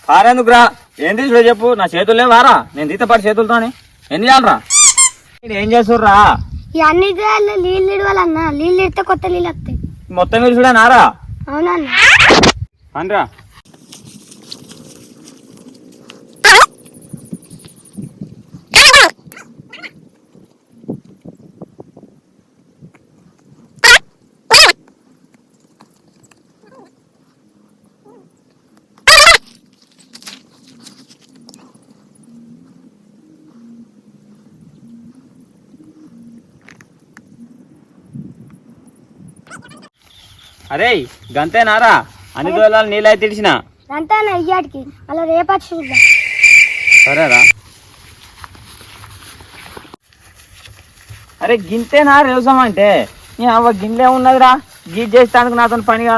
పారేందుకురా ఏం తీసుడు చెప్పు. నా చేతులే వారా, నేను తీత పాటు చేతులతోని ఎన్ని చేయాలరా? ఏం చేస్తుర్రా? అన్ని నీళ్ళు ఇడవాలన్నా, నీళ్ళు ఇడితే కొత్త నీళ్ళు వస్తాయి. మొత్తం విరుచుడా నారా? అవునన్నా. అనరా అరే గంతే నారా? అన్ని దూరాలు నీళ్ళైతే తెలిసిన అంతా ఇయ్యాడికి అలా రేపటి చూద్దాం. సరేరా. అరే గింతేనా రేవసం అంటే? నీ అవ్వ గిన్నె ఉన్నదిరా, గీజ్ చేస్తానికి నాతో పని కాదు.